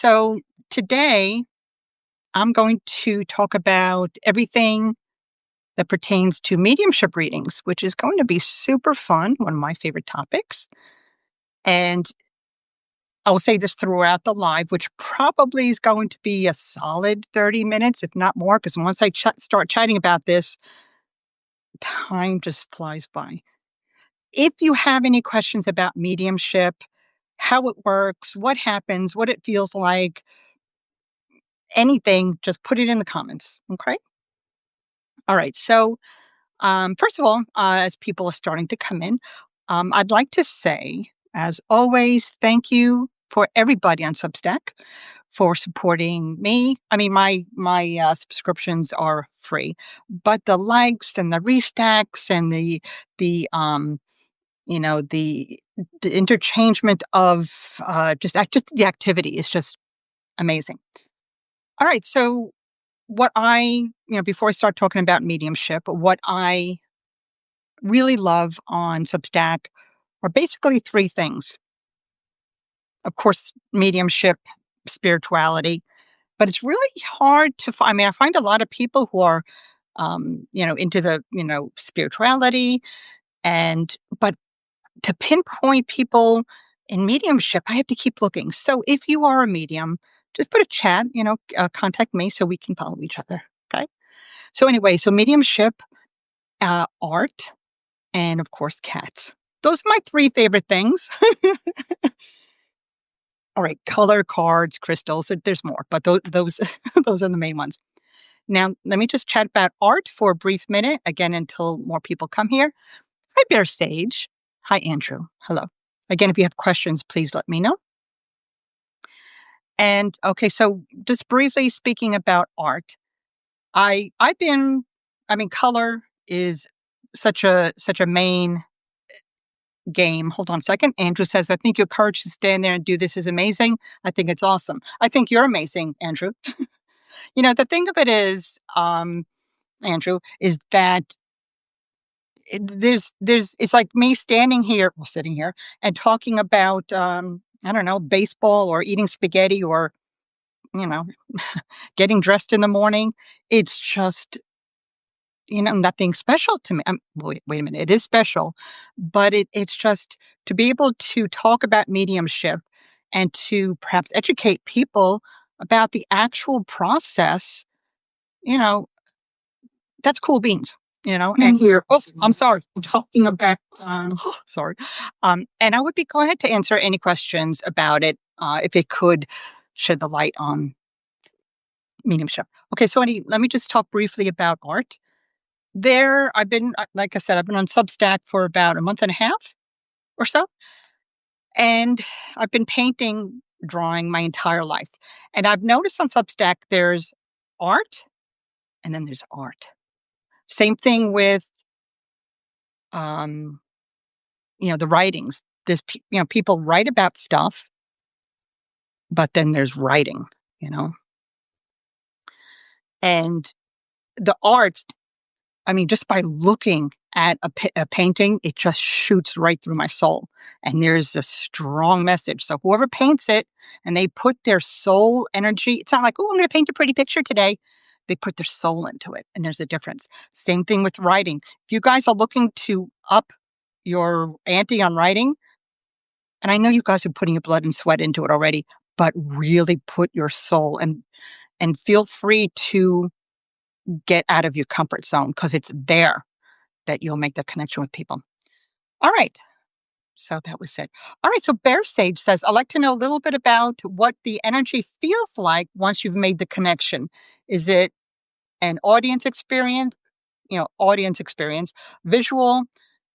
So today I'm going to talk about everything that pertains to mediumship readings, which is going to be super fun, one of my favorite topics. And I will say this throughout the live, which probably is going to be a solid 30 minutes, if not more, because once I start chatting about this, time just flies by. If you have any questions about mediumship, how it works, what happens, what it feels like, anything, just put it in the comments. Okay. All right. So, first of all, as people are starting to come in, I'd like to say, as always, thank you for everybody on Substack for supporting me. I mean, my subscriptions are free, but the likes and the restacks and the the interchangement of just the activity is just amazing. All right, so before I start talking about mediumship, what I really love on Substack are basically three things. Of course, mediumship, spirituality, but it's really hard to find. I mean, I find a lot of people who are, into the, spirituality but to pinpoint people in mediumship, I have to keep looking. So if you are a medium, just put a chat, contact me so we can follow each other. Okay. So anyway, so mediumship, art, and of course, cats. Those are my three favorite things. All right, color cards, crystals. There's more, but those those are the main ones. Now, let me just chat about art for a brief minute, again, until more people come here. Hi, Bear Sage. Hi, Andrew. Hello. Again, if you have questions, please let me know. And okay, so just briefly speaking about art, color is such a main game. Hold on a second. Andrew says, I think your courage to stand there and do this is amazing. I think it's awesome. I think you're amazing, Andrew. The thing of it is, Andrew, is that it's like me standing here, well, sitting here and talking about, I don't know, baseball or eating spaghetti or, you know, getting dressed in the morning. It's just, nothing special to me. Wait a minute. It is special, but it's just to be able to talk about mediumship and to perhaps educate people about the actual process, you know, that's cool beans, and here, oh, I'm sorry, I'm talking about, sorry. And I would be glad to answer any questions about it, if it could shed the light on mediumship. Okay. So let me just talk briefly about art. I've been, like I said, I've been on Substack for about a month and a half or so. And I've been painting, drawing my entire life. And I've noticed on Substack, there's art and then there's art. Same thing with, the writings. There's, people write about stuff, but then there's writing, you know, and the art. I mean, just by looking at a painting, it just shoots right through my soul. And there's a strong message. So whoever paints it and they put their soul energy, it's not like, oh, I'm going to paint a pretty picture today. They put their soul into it. And there's a difference. Same thing with writing. If you guys are looking to up your ante on writing, and I know you guys are putting your blood and sweat into it already, but really put your soul and feel free to get out of your comfort zone because it's there that you'll make the connection with people. All right. So that was it. All right. So Bear Sage says, I'd like to know a little bit about what the energy feels like once you've made the connection. Is it an audience experience, visual?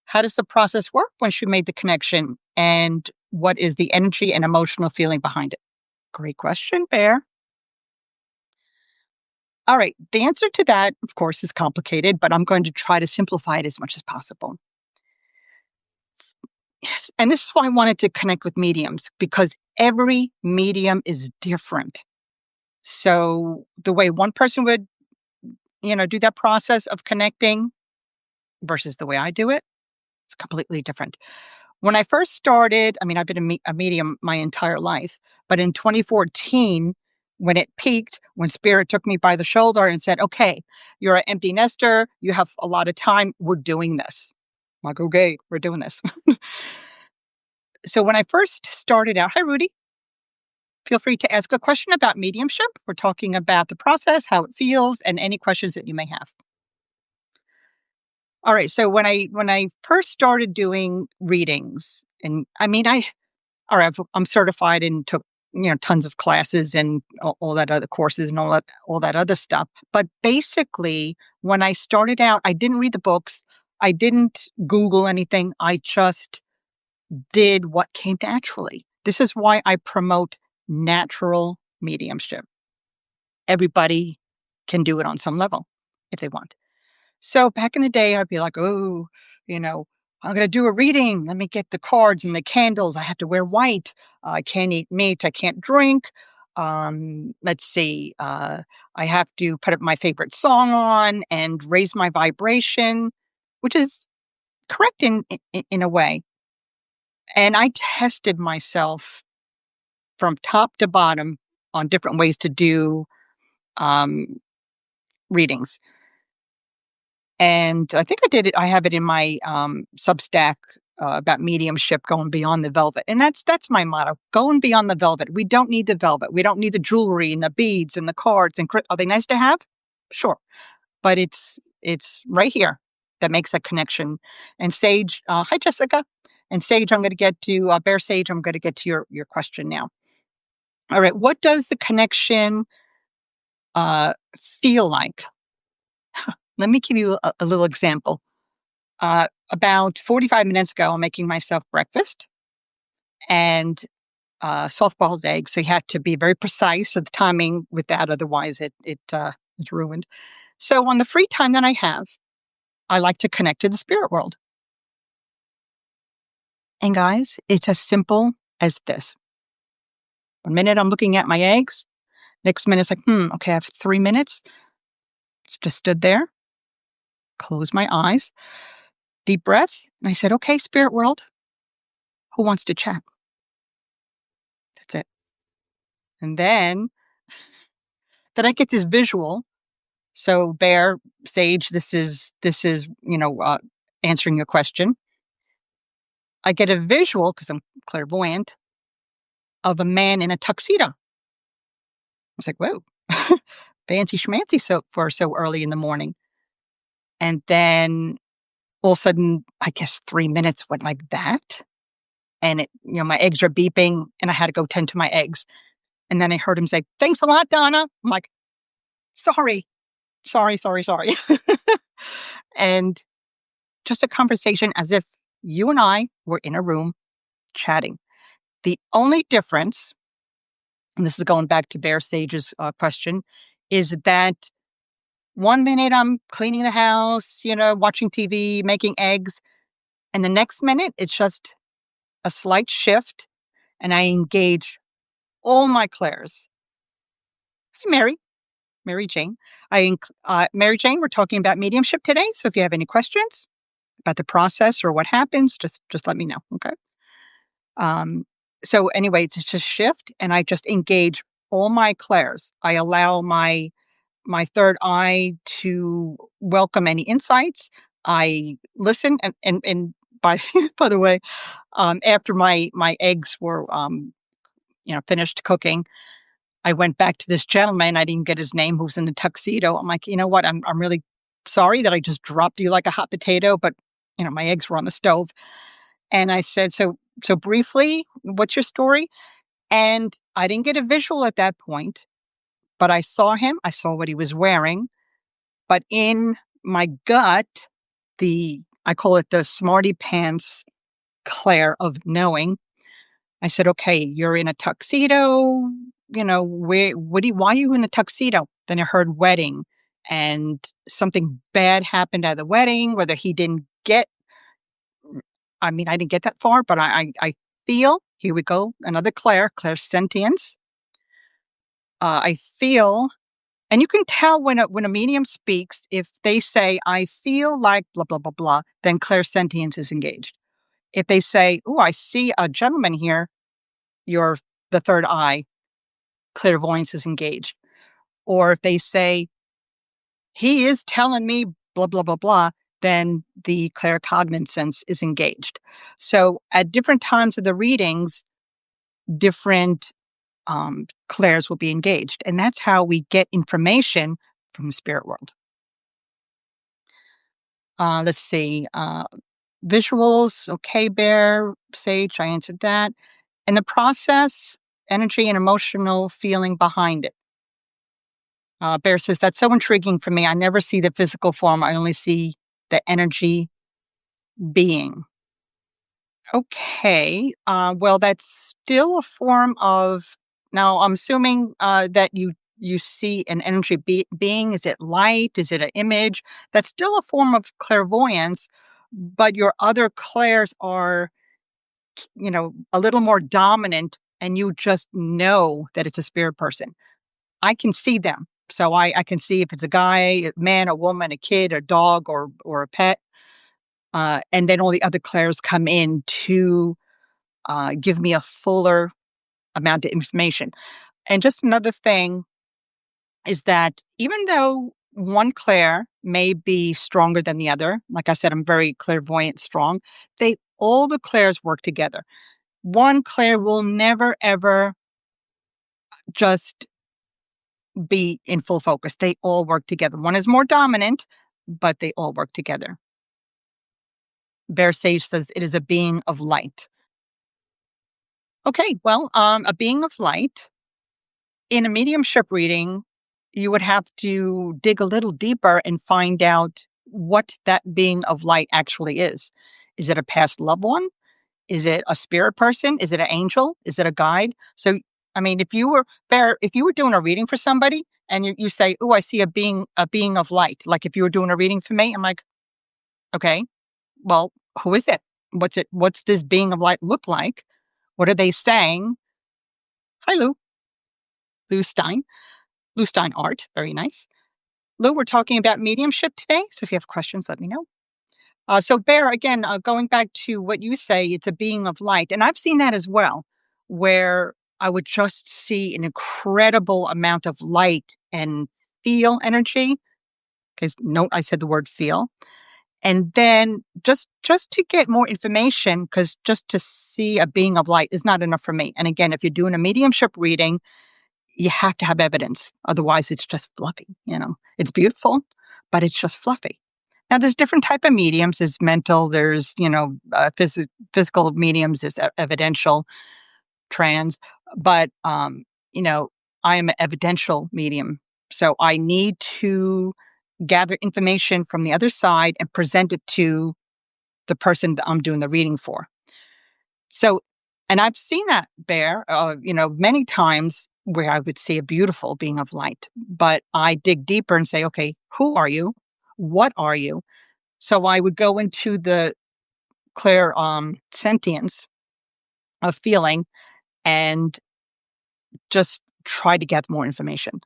How does the process work once you made the connection? And what is the energy and emotional feeling behind it? Great question, Bear. All right. The answer to that, of course, is complicated, but I'm going to try to simplify it as much as possible. Yes. And this is why I wanted to connect with mediums, because every medium is different. So the way one person would, do that process of connecting versus the way I do it, it's completely different. When I first started, I mean, I've been a medium my entire life, but in 2014, when it peaked, when Spirit took me by the shoulder and said, okay, you're an empty nester, you have a lot of time, we're doing this. I'm like, okay, we're doing this. So when I first started out, hi, Rudy, feel free to ask a question about mediumship. We're talking about the process, how it feels, and any questions that you may have. All right. So when I first started doing readings, and I mean, I'm certified and took tons of classes and all that other courses and all that other stuff. But basically, when I started out, I didn't read the books. I didn't Google anything. I just did what came naturally. This is why I promote natural mediumship. Everybody can do it on some level if they want. So back in the day, I'd be like, oh, you know, I'm going to do a reading. Let me get the cards and the candles. I have to wear white. I can't eat meat. I can't drink. Let's see. I have to put up my favorite song on and raise my vibration, which is correct in a way. And I tested myself from top to bottom on different ways to do um, readings. And I think I have it in my Substack about mediumship, going beyond the velvet. And that's my motto, going beyond the velvet. We don't need the velvet. We don't need the jewelry and the beads and the cards. And are they nice to have? Sure. But it's right here that makes that connection. And Sage, hi, Jessica. And Sage, I'm going to get to, Bear Sage, I'm going to get to your question now. All right. What does the connection feel like? Let me give you a little example. About 45 minutes ago, I'm making myself breakfast and soft-boiled eggs. So you have to be very precise of the timing with that, otherwise it's ruined. So on the free time that I have, I like to connect to the spirit world. And guys, it's as simple as this. 1 minute I'm looking at my eggs. Next minute it's like, okay, I have 3 minutes. Just stood there, closed my eyes, deep breath. And I said, okay, spirit world, who wants to chat? That's it. And then I get this visual. So Bear, Sage, this is answering your question. I get a visual, because I'm clairvoyant, of a man in a tuxedo. I was like, whoa, fancy schmancy so early in the morning. And then all of a sudden, I guess 3 minutes went like that. And my eggs are beeping and I had to go tend to my eggs. And then I heard him say, thanks a lot, Donna. I'm like, sorry. And just a conversation as if you and I were in a room chatting. The only difference, and this is going back to Bear Sage's question, is that 1 minute I'm cleaning the house, watching TV, making eggs. And the next minute, it's just a slight shift. And I engage all my clairs. Hi, Mary Jane. Mary Jane, we're talking about mediumship today. So if you have any questions about the process or what happens, just let me know. Okay. So anyway, it's just shift, and I just engage all my clairs. I allow my third eye to welcome any insights. I listen, and by by the way, after my eggs were finished cooking, I went back to this gentleman. I didn't get his name, who was in a tuxedo. I'm like, you know what? I'm really sorry that I just dropped you like a hot potato, but my eggs were on the stove. And I said, so briefly, what's your story? And I didn't get a visual at that point, but I saw him. I saw what he was wearing. But in my gut, I call it the smarty pants Claire of knowing. I said, okay, you're in a tuxedo. Why are you in a tuxedo? Then I heard wedding, and something bad happened at the wedding, whether he didn't get, I mean, I didn't get that far, but I feel, here we go, another clairsentience. I feel, and you can tell when a medium speaks, if they say, I feel like blah, blah, blah, blah, then clairsentience is engaged. If they say, "Oh, I see a gentleman here," you're the third eye, clairvoyance is engaged. Or if they say, "He is telling me blah, blah, blah, blah," then the claircognizance sense is engaged. So at different times of the readings, different clairs will be engaged. And that's how we get information from the spirit world. Let's see. Visuals, okay, Bear, Sage, I answered that. And the process, energy and emotional feeling behind it. Bear says, that's so intriguing for me. I never see the physical form. I only see the energy being. Okay. Well, that's still a form of. Now, I'm assuming that you see an energy being. Is it light? Is it an image? That's still a form of clairvoyance, but your other clairs are, a little more dominant, and you just know that it's a spirit person. I can see them. So I can see if it's a guy, a man, a woman, a kid, a dog, or a pet. And then all the other clairs come in to give me a fuller amount of information. And just another thing is that even though one clair may be stronger than the other, like I said, I'm very clairvoyant strong, all the clairs work together. One clair will never, ever just be in full focus. They all work together. One is more dominant, but they all work together. Bear Sage says it is a being of light. Okay, well, a being of light in a mediumship reading, you would have to dig a little deeper and find out what that being of light actually is. Is it a past loved one? Is it a spirit person? Is it an angel? Is it a guide? So, I mean, if you were doing a reading for somebody and you say, "Oh, I see a being of light," like if you were doing a reading for me, I'm like, okay, well, who is it? What's it? What's this being of light look like? What are they saying? Hi, Lou Stein. Lou Stein art. Very nice. Lou, we're talking about mediumship today. So if you have questions, let me know. So Bear, again, going back to what you say, it's a being of light. And I've seen that as well, where I would just see an incredible amount of light and feel energy. Because note, I said the word feel. And then just to get more information, because just to see a being of light is not enough for me. And again, if you're doing a mediumship reading, you have to have evidence. Otherwise, it's just fluffy. It's beautiful, but it's just fluffy. Now, there's different type of mediums. There's mental. There's physical mediums. There's evidential, trans. But I am an evidential medium, so I need to gather information from the other side and present it to the person that I'm doing the reading for. So, and I've seen that, Bear, many times where I would see a beautiful being of light, but I dig deeper and say, okay, who are you? What are you? So I would go into the clair sentience of feeling and just try to get more information.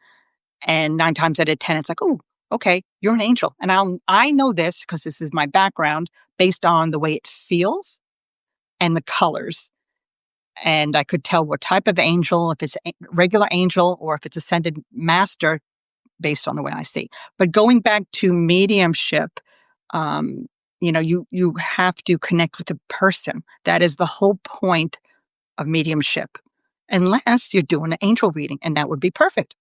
And 9 times out of 10, it's like, oh, okay, you're an angel. And I know this because this is my background based on the way it feels and the colors. And I could tell what type of angel, if it's a regular angel or if it's ascended master, based on the way I see. But going back to mediumship, you have to connect with the person. That is the whole point of mediumship, unless you're doing an angel reading, and that would be perfect.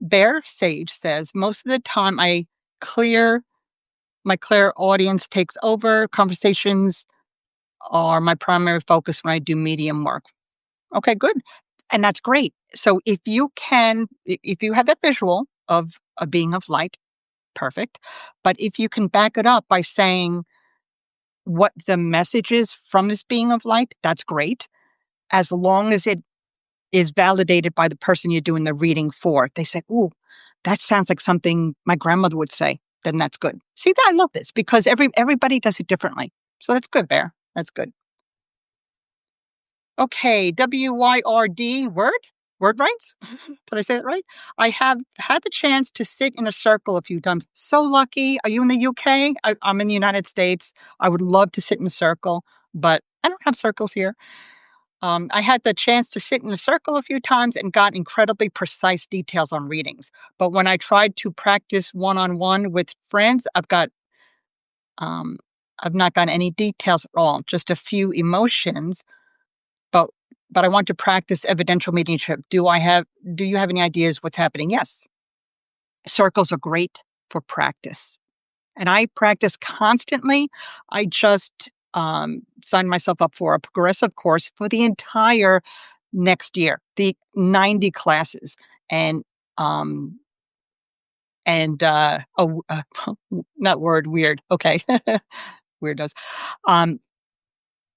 Bear Sage says, most of the time my clairaudience takes over. Conversations are my primary focus when I do medium work. Okay, good. And that's great. So if you have that visual of a being of light, perfect. But if you can back it up by saying what the message is from this being of light, that's great. As long as it is validated by the person you're doing the reading for. They say, "Ooh, that sounds like something my grandmother would say." Then that's good. See, I love this because everybody does it differently. So that's good, Bear. That's good. Okay, WYRD, word? word rights? Did I say that right? I have had the chance to sit in a circle a few times. So lucky. Are you in the UK? I'm in the United States. I would love to sit in a circle, but I don't have circles here. I had the chance to sit in a circle a few times and got incredibly precise details on readings. But when I tried to practice one on one with friends, um, I've not gotten any details at all, just a few emotions. But but I want to practice evidential mediumship. Do you have any ideas what's happening? Yes. Circles are great for practice. And I practice constantly. I just signed myself up for a progressive course for the entire next year, the 90 classes. And um not word weird. Okay. Weird does. Um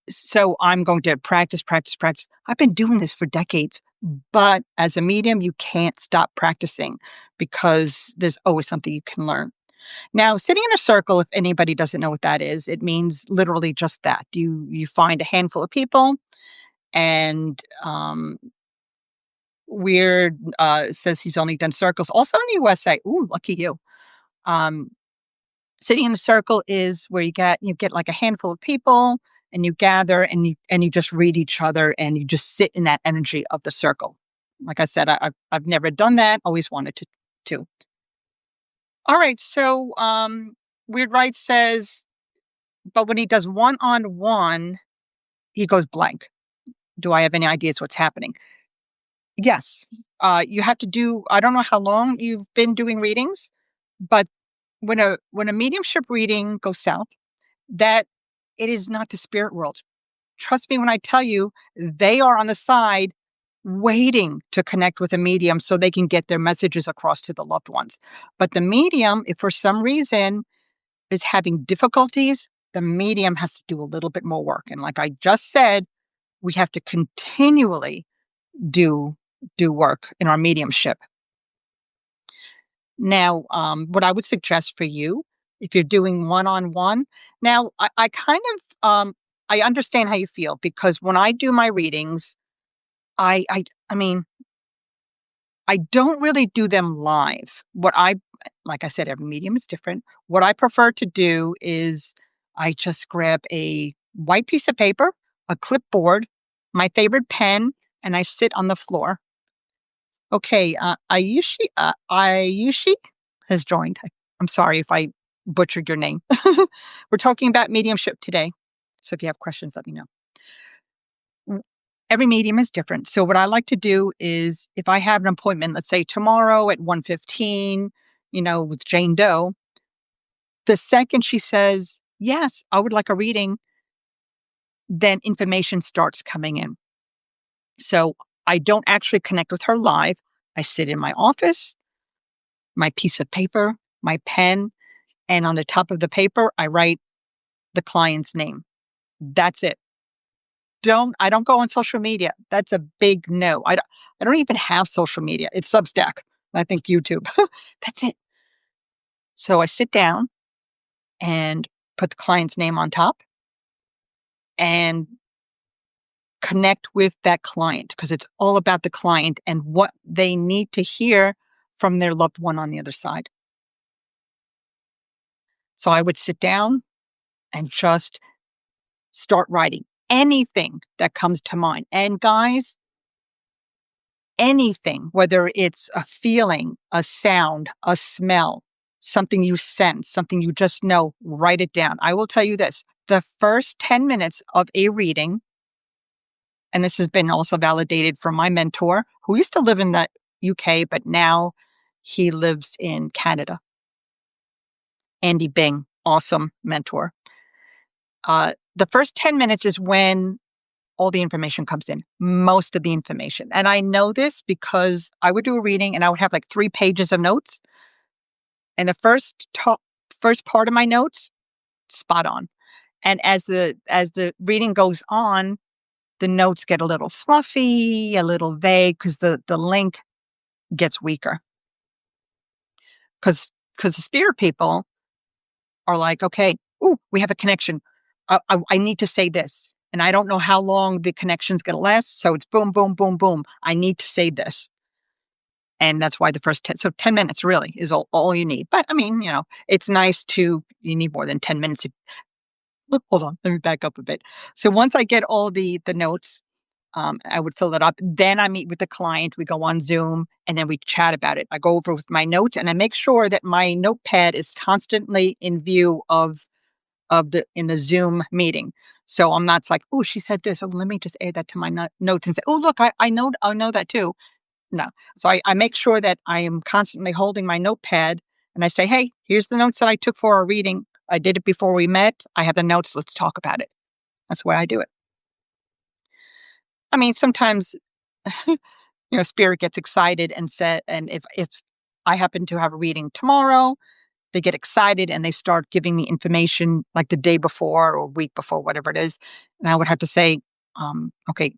so I'm going to practice, practice, practice. I've been doing this for decades, but as a medium, you can't stop practicing because there's always something you can learn. Now, sitting in a circle, if anybody doesn't know what that is, it means literally just that. You find a handful of people, and Weird says he's only done circles. Also in the USA. Ooh, lucky you. Um, Sitting in a circle is where you get like a handful of people and you gather and you just read each other and you just sit in that energy of the circle. Like I said, I've never done that. Always wanted to. All right, so Weird Right says, but when he does one on one, he goes blank. Do I have any ideas what's happening? Yes, you have to do. I don't know how long you've been doing readings, but when a mediumship reading goes south, that it is not the spirit world. Trust me when I tell you, they are on the side waiting to connect with a medium so they can get their messages across to the loved ones. But the medium, if for some reason is having difficulties, the medium has to do a little bit more work. And like I just said, we have to continually do work in our mediumship. Now, what I would suggest for you, if you're doing one-on-one, now I kind of I understand how you feel because when I do my readings, I mean, I don't really do them live. Like I said, every medium is different. What I prefer to do is I just grab a white piece of paper, a clipboard, my favorite pen, and I sit on the floor. Okay, Ayushi has joined. I'm sorry if I butchered your name. We're talking about mediumship today. So if you have questions, let me know. Every medium is different. So what I like to do is if I have an appointment, let's say tomorrow at 1:15, with Jane Doe, the second she says, yes, I would like a reading, then information starts coming in. So I don't actually connect with her live. I sit in my office, my piece of paper, my pen, and on the top of the paper, I write the client's name. That's it. I don't go on social media. That's a big no. I don't even have social media. It's Substack. I think YouTube. That's it. So I sit down and put the client's name on top and connect with that client because it's all about the client and what they need to hear from their loved one on the other side. So I would sit down and just start writing anything that comes to mind. And guys, anything, whether it's a feeling, a sound, a smell, something you sense, something you just know, write it down. I will tell you this, the first 10 minutes of a reading, and this has been also validated from my mentor, who used to live in the UK, but now he lives in Canada. Andy Bing, awesome mentor. The first 10 minutes is when all the information comes in, most of the information. And I know this because I would do a reading and I would have like 3 pages of notes. And the first part of my notes, spot on. And as the reading goes on, the notes get a little fluffy, a little vague because the link gets weaker. Because the spirit people are like, okay, ooh, we have a connection. I need to say this. and I don't know how long the connection's going to last. So it's boom, boom, boom, boom. I need to say this. And that's why the first 10 minutes really is all you need. But I mean, it's nice you need more than 10 minutes. Hold on, let me back up a bit. So once I get all the notes, I would fill it up. Then I meet with the client. We go on Zoom and then we chat about it. I go over with my notes and I make sure that my notepad is constantly in view of in the Zoom meeting. So I'm not like, oh, she said this. Oh, let me just add that to my notes and say, oh, look, I know that too. No. So I make sure that I am constantly holding my notepad and I say, hey, here's the notes that I took for our reading. I did it before we met. I have the notes. Let's talk about it. That's the way I do it. I mean, sometimes, spirit gets excited and if I happen to have a reading tomorrow, they get excited and they start giving me information like the day before or week before, whatever it is. And I would have to say, okay,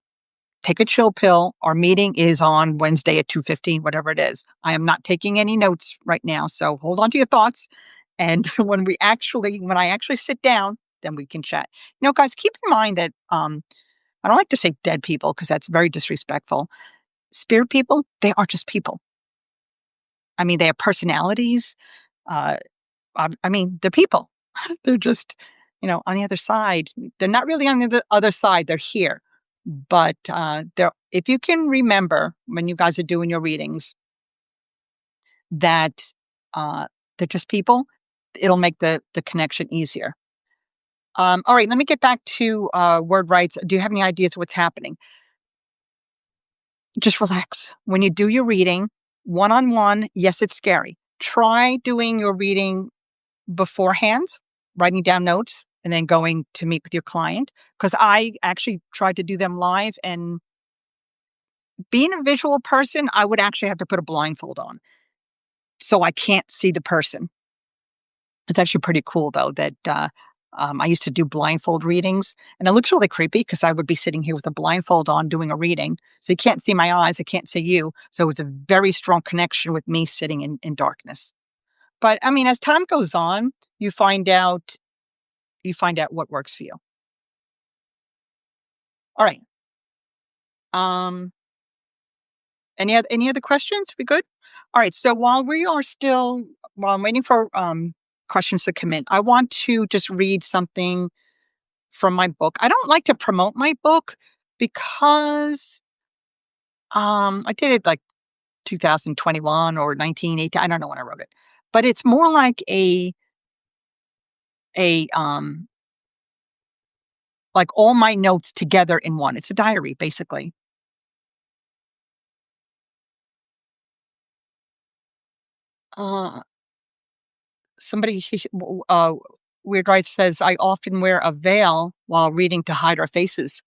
take a chill pill. Our meeting is on Wednesday at 2:15, whatever it is. I am not taking any notes right now. So hold on to your thoughts. And when I actually sit down, then we can chat. Guys, keep in mind that, I don't like to say dead people because that's very disrespectful. Spirit people, they are just people. I mean, they have personalities. Uh, I mean, they're people. They're just, on the other side. They're not really on the other side. They're here. But if you can remember when you guys are doing your readings that they're just people, it'll make the connection easier. All right, let me get back to word rights. Do you have any ideas of what's happening? Just relax. When you do your reading, one-on-one, yes, it's scary. Try doing your reading beforehand, writing down notes, and then going to meet with your client. Because I actually tried to do them live, and being a visual person, I would actually have to put a blindfold on. So I can't see the person. It's actually pretty cool, though, that I used to do blindfold readings. And it looks really creepy because I would be sitting here with a blindfold on doing a reading. So you can't see my eyes. I can't see you. So it's a very strong connection with me sitting in darkness. But I mean, as time goes on, you find out what works for you. All right. Any other questions? We good? All right. So while I'm waiting for questions to come in, I want to just read something from my book. I don't like to promote my book because I did it like 2021 or 1918. I don't know when I wrote it, but it's more like a like all my notes together in one. It's a diary, basically. Uh, somebody, Weird Right says, I often wear a veil while reading to hide our faces,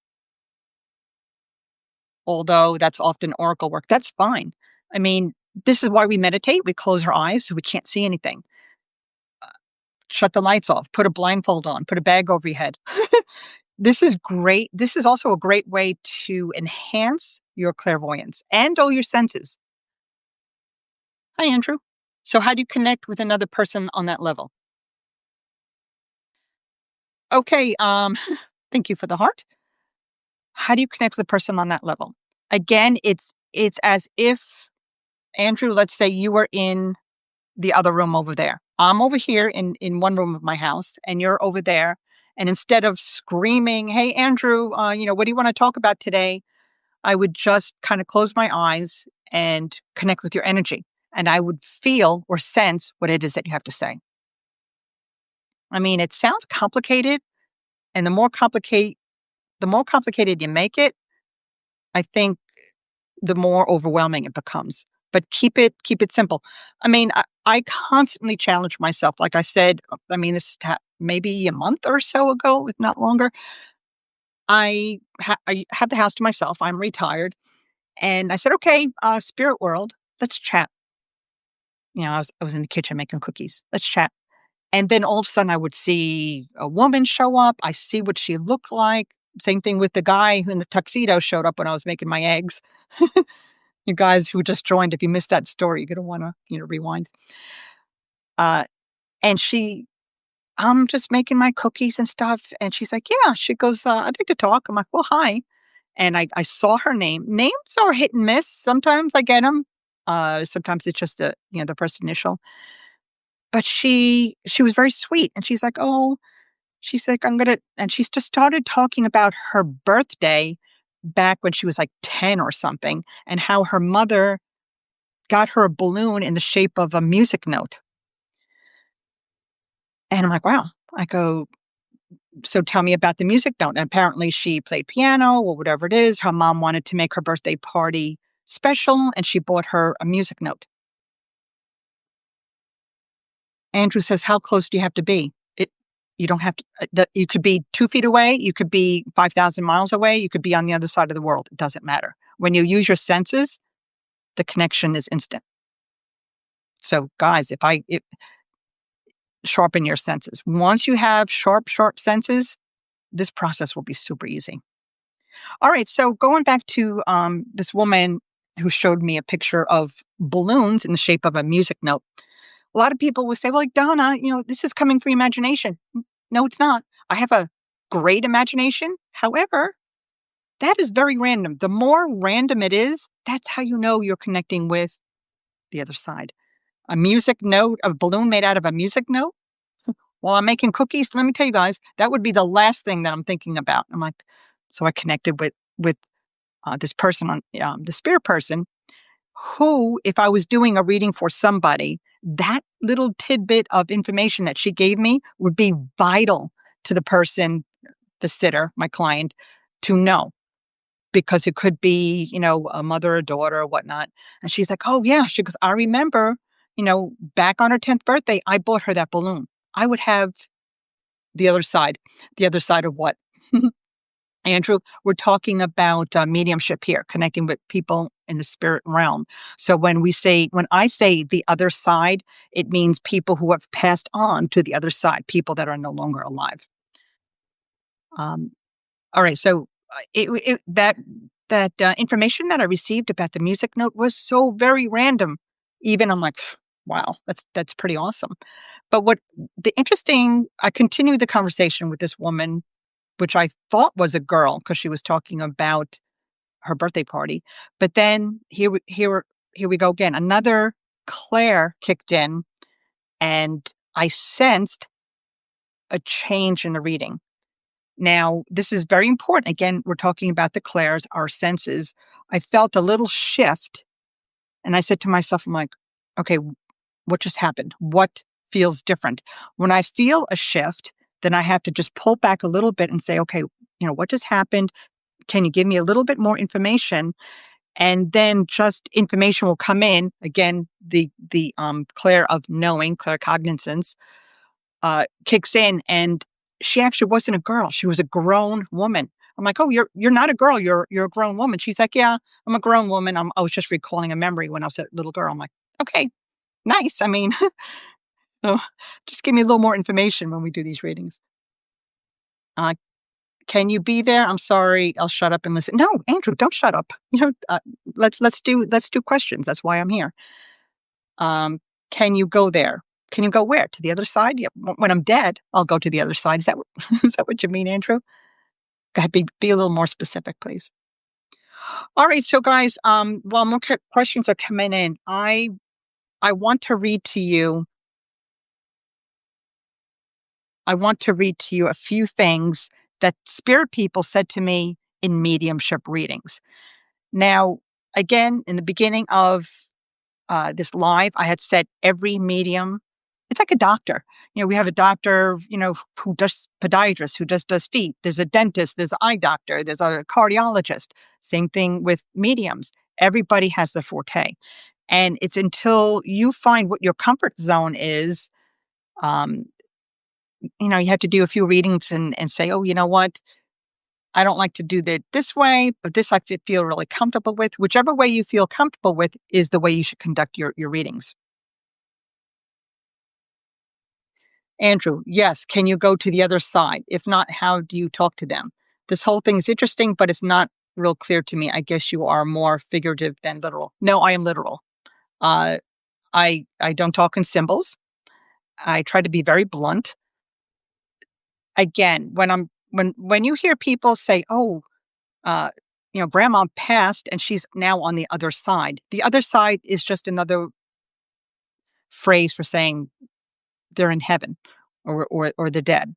although that's often oracle work. That's fine. I mean, this is why we meditate. We close our eyes so we can't see anything. Shut the lights off, put a blindfold on, put a bag over your head. This is great. This is also a great way to enhance your clairvoyance and all your senses. Hi, Andrew. So how do you connect with another person on that level? Okay, thank you for the heart. How do you connect with a person on that level? Again, it's as if, Andrew, let's say you were in the other room over there. I'm over here in one room of my house and you're over there. And instead of screaming, hey, Andrew, what do you want to talk about today? I would just kind of close my eyes and connect with your energy. And I would feel or sense what it is that you have to say. I mean, it sounds complicated. And the more complicated you make it, I think the more overwhelming it becomes. But keep it simple. I mean, I constantly challenge myself. Like I said, I mean, maybe a month or so ago, if not longer. I have the house to myself. I'm retired, and I said, "Okay, spirit world, let's chat." I was in the kitchen making cookies. Let's chat. And then all of a sudden, I would see a woman show up. I see what she looked like. Same thing with the guy who in the tuxedo showed up when I was making my eggs. You guys who just joined, if you missed that story, you're going to want to, rewind. And I'm just making my cookies and stuff. And she's like, yeah. She goes, I'd like to talk. I'm like, well, hi. And I saw her name. Names are hit and miss. Sometimes I get them. Sometimes it's just the first initial. But she was very sweet. And she's like, oh, she's like, and she's just started talking about her birthday back when she was like 10 or something, and how her mother got her a balloon in the shape of a music note. And I'm like, wow. I go, so tell me about the music note. And apparently she played piano or whatever it is. Her mom wanted to make her birthday party special, and she bought her a music note. Andrew says, how close do you have to be? You don't have to, you could be 2 feet away. You could be 5,000 miles away. You could be on the other side of the world. It doesn't matter. When you use your senses, the connection is instant. So guys, sharpen your senses. Once you have sharp senses, this process will be super easy. All right. So going back to this woman who showed me a picture of balloons in the shape of a music note. A lot of people will say, well, like, Donna, this is coming from imagination. No, it's not. I have a great imagination. However, that is very random. The more random it is, that's how you know you're connecting with the other side. A music note, a balloon made out of a music note. While I'm making cookies, let me tell you guys, that would be the last thing that I'm thinking about. I'm like, so I connected with this person the spirit person, who, if I was doing a reading for somebody, that little tidbit of information that she gave me would be vital to the person, the sitter, my client, to know. Because it could be, a mother or daughter or whatnot. And she's like, oh, yeah. She goes, I remember, back on her 10th birthday, I bought her that balloon. I would have the other side. The other side of what? Andrew, we're talking about mediumship here, connecting with people in the spirit realm. So when I say the other side, it means people who have passed on to the other side, people that are no longer alive. All right. So that information that I received about the music note was so very random. Even I'm like, wow, that's pretty awesome. But I continued the conversation with this woman, which I thought was a girl because she was talking about her birthday party. But then here we go again. Another Claire kicked in, and I sensed a change in the reading. Now, this is very important. Again, we're talking about the clairs, our senses. I felt a little shift, and I said to myself, I'm like, okay, what just happened? What feels different? When I feel a shift, then I have to just pull back a little bit and say, okay, what just happened? Can you give me a little bit more information? And then just information will come in. Again, the clair of knowing, claircognizance, kicks in, and she actually wasn't a girl. She was a grown woman. I'm like, oh, you're not a girl. You're a grown woman. She's like, yeah, I'm a grown woman. I was just recalling a memory when I was a little girl. I'm like, okay, nice. I mean, just give me a little more information when we do these readings. Can you be there? I'm sorry. I'll shut up and listen. No, Andrew, don't shut up. Let's do questions. That's why I'm here. Can you go there? Can you go where? To the other side? Yeah. When I'm dead, I'll go to the other side. Is that is that what you mean, Andrew? Go ahead, be a little more specific, please. All right, so guys, while more questions are coming in, I want to read to you. I want to read to you a few things that spirit people said to me in mediumship readings. Now, again, in the beginning of this live, I had said every medium, it's like a doctor. We have a doctor, who does podiatrist, who just does feet. There's a dentist, there's an eye doctor, there's a cardiologist. Same thing with mediums. Everybody has their forte. And it's until you find what your comfort zone is, um, you have to do a few readings and say, oh, you know what? I don't like to do this way, but this I feel really comfortable with. Whichever way you feel comfortable with is the way you should conduct your readings. Andrew, yes. Can you go to the other side? If not, how do you talk to them? This whole thing is interesting, but it's not real clear to me. I guess you are more figurative than literal. No, I am literal. I don't talk in symbols. I try to be very blunt. again, when you hear people say, "Oh, uh, grandma passed and she's now on the other side." The other side is just another phrase for saying they're in heaven or the dead.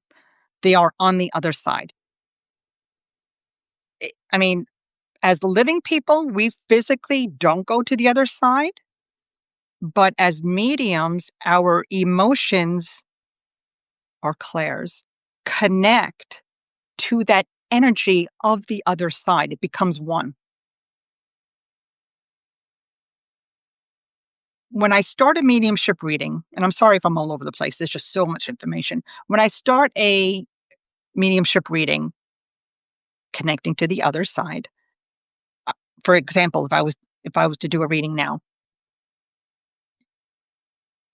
They are on the other side. I mean, as living people, we physically don't go to the other side, but as mediums, our emotions or clairs connect to that energy of the other side. It becomes one. When I start a mediumship reading, and I'm sorry if I'm all over the place, there's just so much information. When I start a mediumship reading, connecting to the other side, uh, for example, if I was to do a reading now,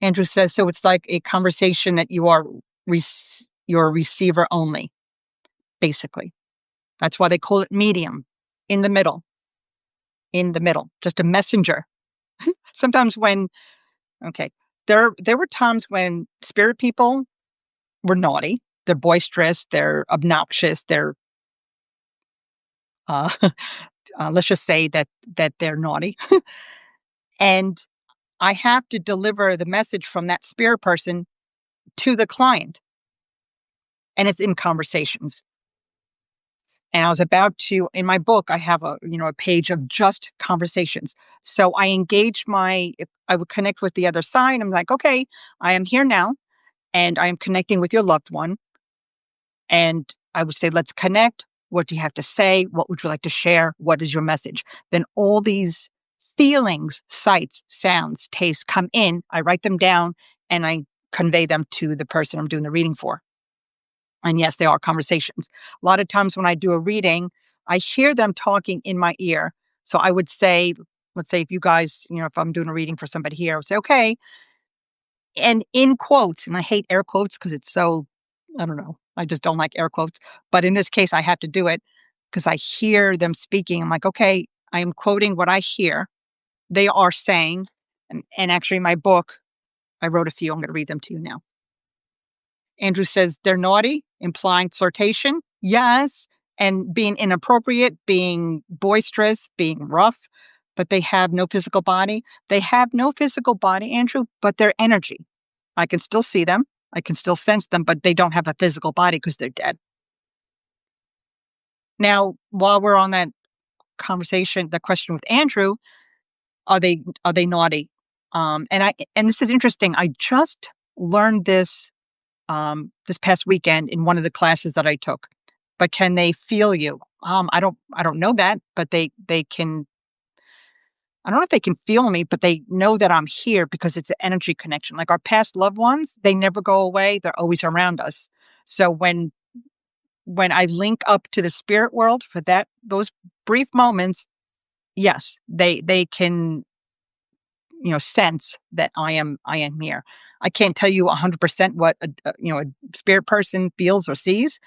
Andrew says, so it's like a conversation that you're a receiver only, basically. That's why they call it medium, in the middle, just a messenger. Sometimes okay, there were times when spirit people were naughty, they're boisterous, they're obnoxious, uh, let's just say that they're naughty, and I have to deliver the message from that spirit person to the client, and it's in conversations. And I was about to, in my book, I have a page of just conversations. So I engage if I would connect with the other side. I'm like, okay, I am here now and I am connecting with your loved one. And I would say, let's connect. What do you have to say? What would you like to share? What is your message? Then all these feelings, sights, sounds, tastes come in. I write them down and I convey them to the person I'm doing the reading for. And yes, they are conversations. A lot of times when I do a reading, I hear them talking in my ear. So I would say, let's say if you guys, if I'm doing a reading for somebody here, I would say, okay. And in quotes, and I hate air quotes because it's so, I don't know, I just don't like air quotes. But in this case, I have to do it because I hear them speaking. I'm like, okay, I am quoting what I hear. They are saying, and actually in my book, I wrote a few. I'm going to read them to you now. Andrew says they're naughty, implying flirtation. Yes. And being inappropriate, being boisterous, being rough, but they have no physical body. They have no physical body, Andrew, but their energy. I can still see them. I can still sense them, but they don't have a physical body because they're dead. Now, while we're on that conversation, the question with Andrew, are they naughty? And this is interesting. I just learned this past weekend in one of the classes that I took. But can they feel you? I don't know that, but they can. I don't know if they can feel me, but they know that I'm here because it's an energy connection. Like our past loved ones, they never go away. They're always around us. So when I link up to the spirit world for those brief moments, yes, they can sense that I am here. I can't tell you 100% what a spirit person feels or sees,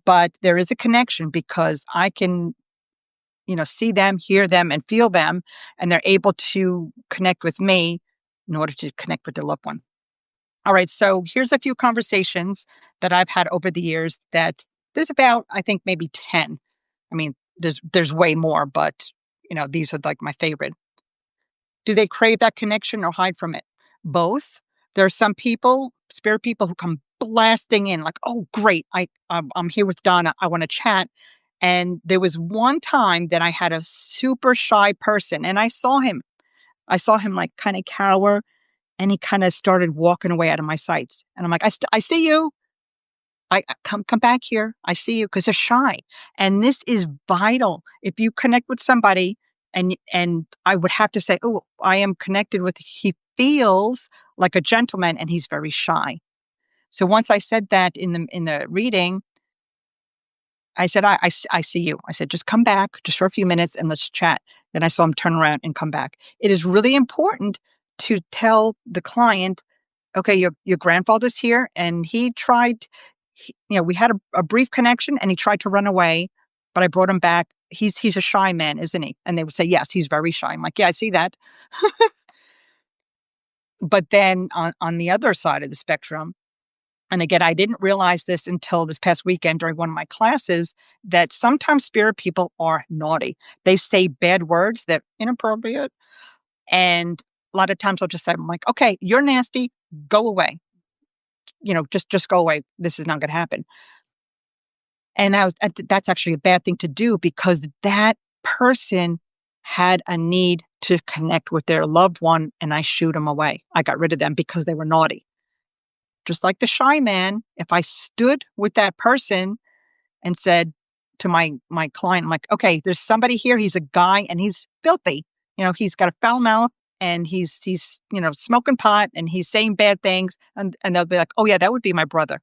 but there is a connection because I can see them, hear them, and feel them, and they're able to connect with me in order to connect with their loved one. All right, so here's a few conversations that I've had over the years that there's about, I think, maybe 10. I mean, there's way more, but these are like my favorite. Do they crave that connection or hide from it? Both. There are some people, spirit people, who come blasting in like, "Oh, great! I'm here with Donna. I want to chat." And there was one time that I had a super shy person, and I saw him. I saw him like kind of cower, and he kind of started walking away out of my sights. And I'm like, I see you. Come back here. I see you," because they're shy. And this is vital. If you connect with somebody and I would have to say, "Oh, I am connected with," he feels like a gentleman and he's very shy. So once I said that in the reading, I said, I see you. I said, just come back just for a few minutes and let's chat. Then I saw him turn around and come back. It is really important to tell the client, okay, your grandfather's here, and he tried. We had a brief connection, and he tried to run away, but I brought him back. He's a shy man, isn't he? And they would say, yes, he's very shy. I'm like, yeah, I see that. But then on the other side of the spectrum, And again, I didn't realize this until this past weekend during one of my classes that sometimes spirit people are naughty. They say bad words that are inappropriate. And a lot of times I'll just say, I'm like, okay, you're nasty, go away. Just go away. This is not going to happen. And that's actually a bad thing to do because that person had a need to connect with their loved one, and I shooed them away. I got rid of them because they were naughty. Just like the shy man, if I stood with that person and said to my client, I'm like, okay, there's somebody here. He's a guy and he's filthy. He's got a foul mouth and he's smoking pot and he's saying bad things. And they'll be like, oh yeah, that would be my brother.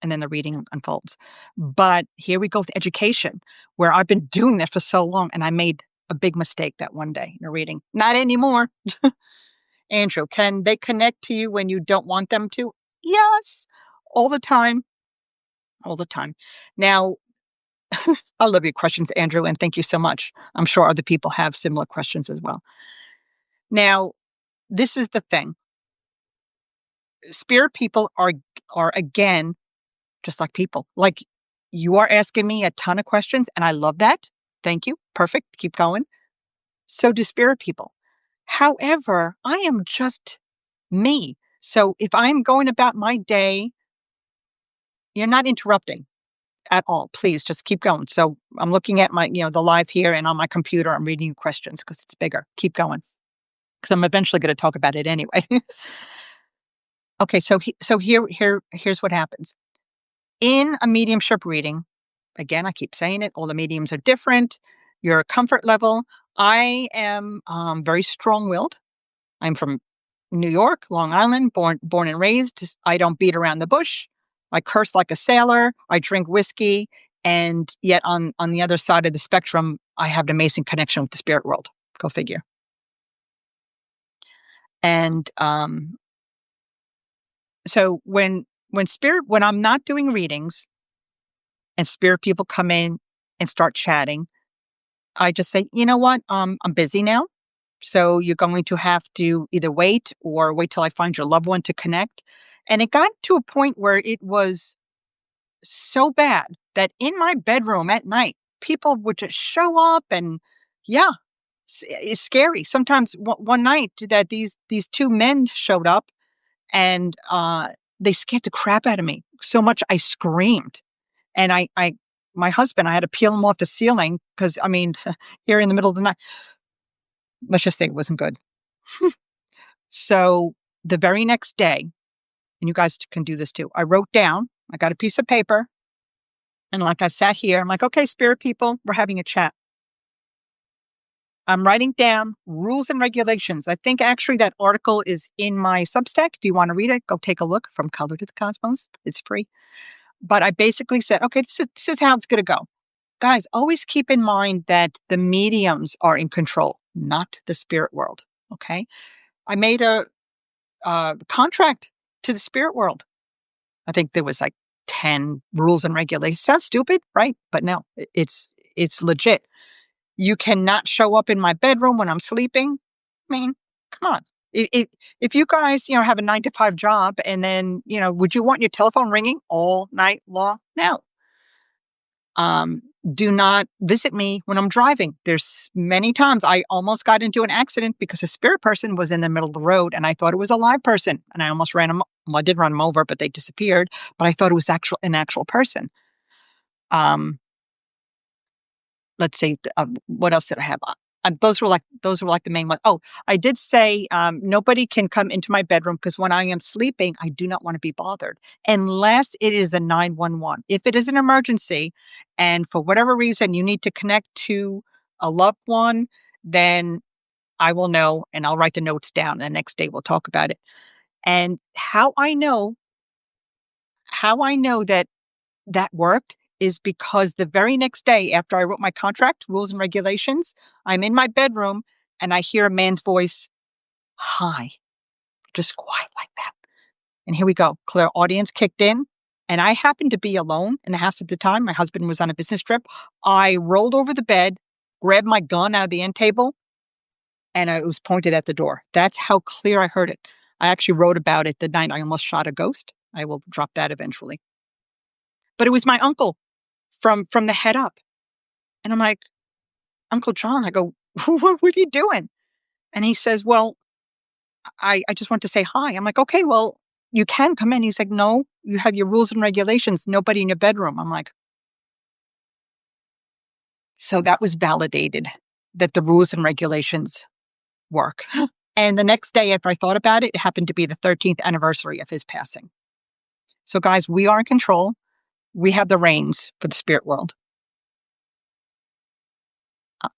And then the reading unfolds. But here we go with education, where I've been doing that for so long, and I made a big mistake that one day in a reading. Not anymore. Andrew, can they connect to you when you don't want them to? Yes, all the time. All the time. Now, I love your questions, Andrew, and thank you so much. I'm sure other people have similar questions as well. Now, this is the thing. Spirit people are again just like people. Like, you are asking me a ton of questions, and I love that. Thank you. Perfect. Keep going. So do spirit people. However, I am just me. So if I'm going about my day, you're not interrupting at all. Please just keep going. So I'm looking at the live here, and on my computer, I'm reading you questions because it's bigger. Keep going. Because I'm eventually going to talk about it anyway. Okay. So here's what happens. In a mediumship reading, again, I keep saying it, all the mediums are different. Your comfort level. I am very strong-willed. I'm from New York, Long Island, born and raised. I don't beat around the bush. I curse like a sailor. I drink whiskey. And yet on the other side of the spectrum, I have an amazing connection with the spirit world. Go figure. And so when I'm not doing readings and spirit people come in and start chatting, I just say, you know what? I'm busy now. So you're going to have to either wait or wait till I find your loved one to connect. And it got to a point where it was so bad that in my bedroom at night, people would just show up and yeah, it's scary. Sometimes one night that these two men showed up and they scared the crap out of me so much I screamed. And my husband, I had to peel him off the ceiling because, here in the middle of the night, let's just say it wasn't good. So the very next day, and you guys can do this too, I wrote down, I got a piece of paper, and like I sat here, I'm like, okay, spirit people, we're having a chat. I'm writing down rules and regulations. I think actually that article is in my Substack. If you want to read it, go take a look. From Color to the Cosmos. It's free. But I basically said, okay, this is how it's going to go. Guys, always keep in mind that the mediums are in control, not the spirit world. Okay. I made a contract to the spirit world. I think there was like 10 rules and regulations. Sounds stupid, right? But no, it's legit. You cannot show up in my bedroom when I'm sleeping. I mean, come on. If you guys, have a 9 to 5 job and then, would you want your telephone ringing all night long? No. Do not visit me when I'm driving. There's many times I almost got into an accident because a spirit person was in the middle of the road and I thought it was a live person. And I almost ran them. Well, I did run them over, but they disappeared. But I thought it was an actual person. Let's see, what else did I have? Those were like the main ones. Oh, I did say nobody can come into my bedroom because when I am sleeping, I do not want to be bothered unless it is a 911. If it is an emergency, and for whatever reason you need to connect to a loved one, then I will know and I'll write the notes down. And the next day we'll talk about it. And how I know that worked is because the very next day after I wrote my contract, rules and regulations, I'm in my bedroom and I hear a man's voice, hi, just quiet like that. And here we go. Clairaudience kicked in. And I happened to be alone in the house at the time. My husband was on a business trip. I rolled over the bed, grabbed my gun out of the end table, and it was pointed at the door. That's how clear I heard it. I actually wrote about it the night I almost shot a ghost. I will drop that eventually. But it was my uncle from the head up. And I'm like, Uncle John, I go, what are you doing? And he says, well, I just want to say hi. I'm like, okay, well, you can come in. He's like, no, you have your rules and regulations. Nobody in your bedroom. I'm like, so that was validated that the rules and regulations work. And the next day after I thought about it, it happened to be the 13th anniversary of his passing. So guys, we are in control. We have the reins for the spirit world.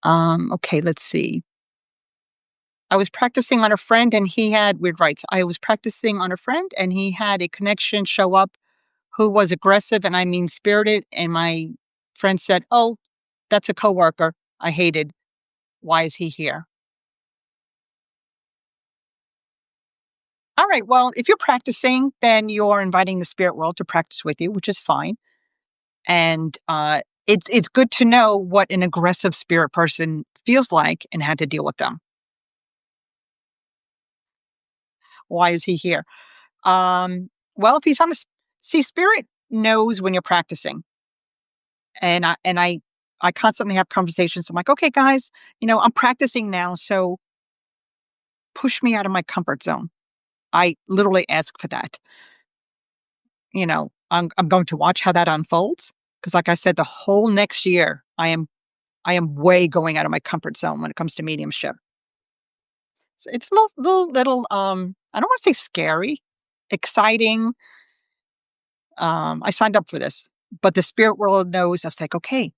Okay, let's see. I was practicing on a friend and he had weird rights. I was practicing on a friend and he had a connection show up who was aggressive and I mean spirited. And my friend said, oh, that's a coworker I hated. Why is he here? All right. Well, if you're practicing, then you're inviting the spirit world to practice with you, which is fine. And it's good to know what an aggressive spirit person feels like and how to deal with them. Why is he here? Well, if he's on a see, spirit knows when you're practicing, and I constantly have conversations. I'm like, okay, guys, I'm practicing now, so push me out of my comfort zone. I literally ask for that. I'm going to watch how that unfolds because, like I said, the whole next year, I am way going out of my comfort zone when it comes to mediumship. It's a little I don't want to say scary, exciting. I signed up for this, but the spirit world knows. I was like, okay,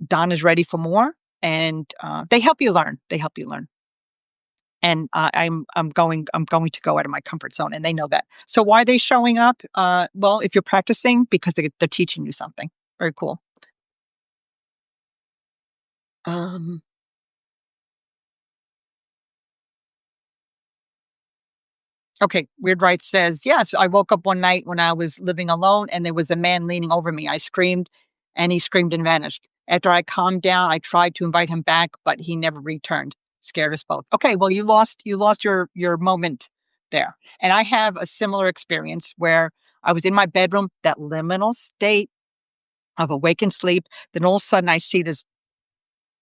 Don is ready for more, and they help you learn. They help you learn, and I'm going to go out of my comfort zone, and they know that. So why are they showing up? Well, if you're practicing, because they're teaching you something. Very cool. Um, Okay, Weird Right says, yes, I woke up one night when I was living alone and there was a man leaning over me. I screamed and he screamed and vanished. After I calmed down, I tried to invite him back, but he never returned. Scared us both. Okay, well, you lost your moment there. And I have a similar experience where I was in my bedroom, that liminal state of awakened sleep. Then all of a sudden I see this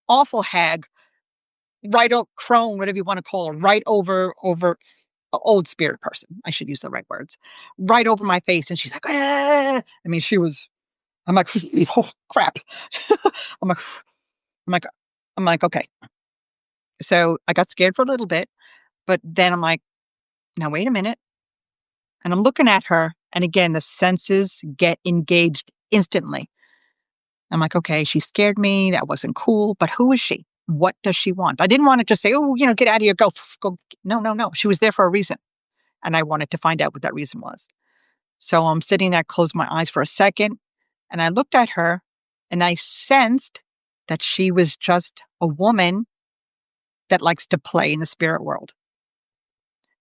awful hag, right over crone, whatever you want to call her, right over old spirit person. I should use the right words. Right over my face. And she's like, ah. I mean, I'm like, oh, crap. I'm like, I'm like, I'm like, okay. So I got scared for a little bit, but then I'm like, now wait a minute. And I'm looking at her. And again, the senses get engaged instantly. I'm like, okay, she scared me. That wasn't cool. But who is she? What does she want? I didn't want to just say, oh, get out of here. Go. No, no, no. She was there for a reason. And I wanted to find out what that reason was. So I'm sitting there, closed my eyes for a second, and I looked at her and I sensed that she was just a woman that likes to play in the spirit world.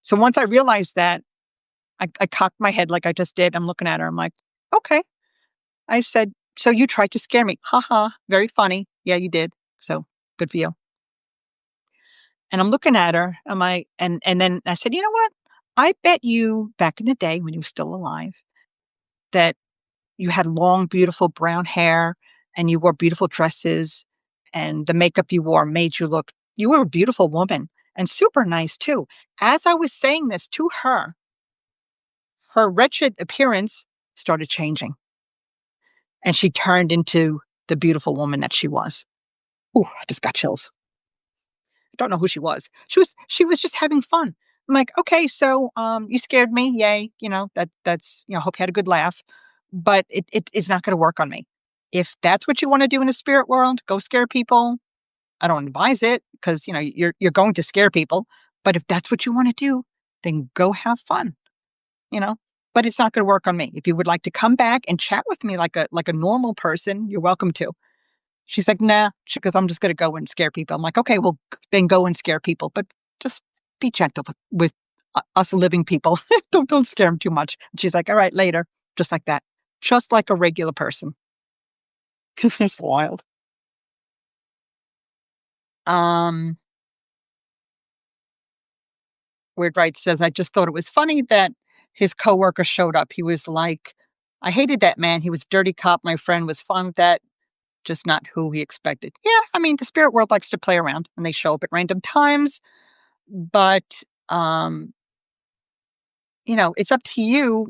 So once I realized that, I cocked my head like I just did. I'm looking at her. I'm like, okay. I said, so you tried to scare me. Ha ha. Very funny. Yeah, you did. So good for you. And I'm looking at her. And then I said, you know what? I bet you back in the day when you were still alive that you had long, beautiful brown hair and you wore beautiful dresses and the makeup you wore made you were a beautiful woman and super nice too. As I was saying this to her, her wretched appearance started changing and she turned into the beautiful woman that she was. Ooh, I just got chills. I don't know who she was. She was just having fun. I'm like, okay, so you scared me, yay. That's hope you had a good laugh. But it's not gonna work on me. If that's what you want to do in the spirit world, go scare people. I don't advise it because you're going to scare people. But if that's what you want to do, then go have fun, you know. But it's not gonna work on me. If you would like to come back and chat with me like a normal person, you're welcome to. She's like, nah, because I'm just going to go and scare people. I'm like, okay, well, then go and scare people, but just be gentle with us living people. Don't scare them too much. And she's like, all right, later. Just like that. Just like a regular person. It's wild. Um, Weird Right says, I just thought it was funny that his coworker showed up. He was like, I hated that man. He was a dirty cop. My friend was fine with that. Just not who he expected. Yeah, I mean, the spirit world likes to play around and they show up at random times, but um, it's up to you.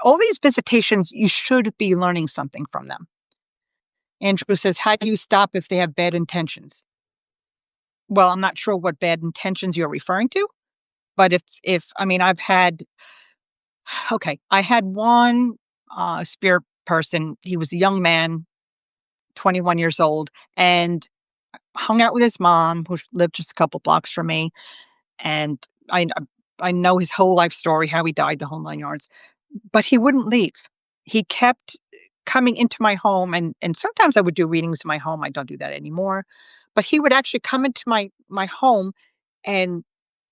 All these visitations, you should be learning something from them. Andrew says, how do you stop if they have bad intentions? Well, I'm not sure what bad intentions you're referring to, but if I mean, I had one spirit person. He was a young man, 21 years old, and hung out with his mom, who lived just a couple blocks from me. And I know his whole life story, how he died, the whole 9 yards. But he wouldn't leave. He kept coming into my home, and sometimes I would do readings in my home. I don't do that anymore. But he would actually come into my home and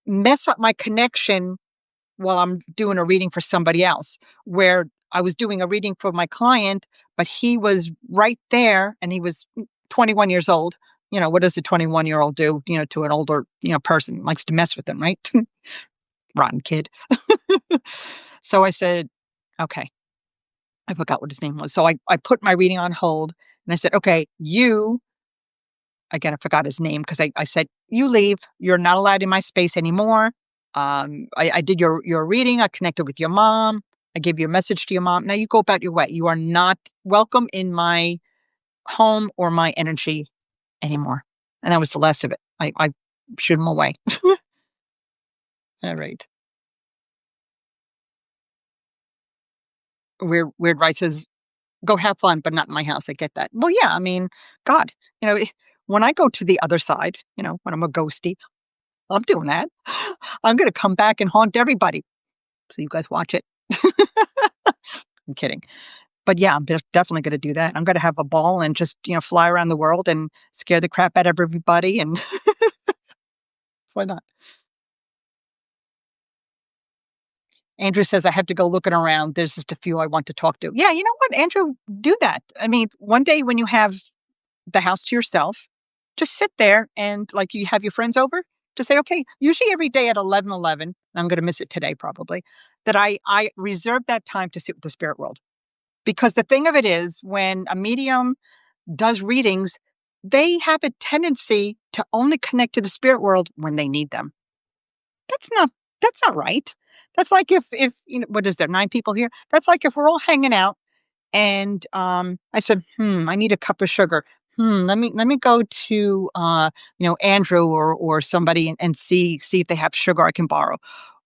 mess up my connection while I'm doing a reading for somebody else, where I was doing a reading for my client, but he was right there and he was 21 years old. What does a 21-year-old do, to an older, person? Likes to mess with them, right? Rotten kid. So I said, okay, I forgot what his name was. So I put my reading on hold and I said, okay, again, I forgot his name because I said, you leave. You're not allowed in my space anymore. I did your reading. I connected with your mom. I gave you a message to your mom. Now you go about your way. You are not welcome in my home or my energy anymore. And that was the last of it. I shooed him away. All right. Weird Right says, go have fun, but not in my house. I get that. Well, yeah, I mean, God, when I go to the other side, when I'm a ghosty, I'm doing that. I'm going to come back and haunt everybody. So you guys watch it. I'm kidding. But yeah, I'm definitely going to do that. I'm going to have a ball and just, fly around the world and scare the crap out of everybody. And why not? Andrew says, I have to go looking around. There's just a few I want to talk to. Yeah, you know what, Andrew? Do that. I mean, one day when you have the house to yourself, just sit there and like you have your friends over, just say, okay, usually every day at 11:11, I'm going to miss it today probably, that I reserve that time to sit with the spirit world. Because the thing of it is, when a medium does readings, they have a tendency to only connect to the spirit world when they need them. That's not that's not right. That's like if what is there, 9 people here? That's like if we're all hanging out and I said, I need a cup of sugar. Let me go to Andrew or somebody and see if they have sugar I can borrow.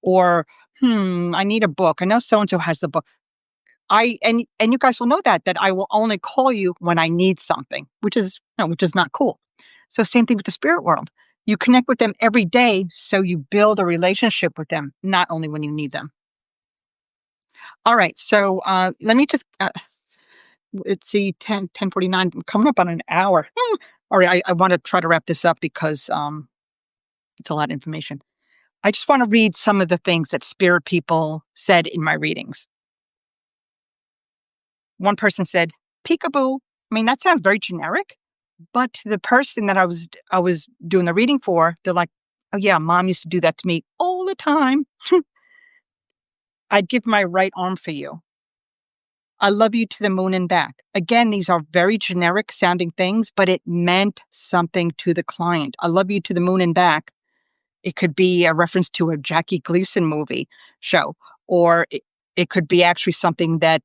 Or I need a book. I know so and so has the book. And you guys will know that I will only call you when I need something, which is not cool. So same thing with the spirit world. You connect with them every day, so you build a relationship with them, not only when you need them. All right, so let me just let's see, 10:49, coming up on an hour. All right, I want to try to wrap this up because it's a lot of information. I just want to read some of the things that spirit people said in my readings. One person said, peekaboo. I mean, that sounds very generic, but the person that I was doing the reading for, they're like, oh yeah, mom used to do that to me all the time. I'd give my right arm for you. I love you to the moon and back. Again, these are very generic sounding things, but it meant something to the client. I love you to the moon and back. It could be a reference to a Jackie Gleason movie show, or it could be actually something that,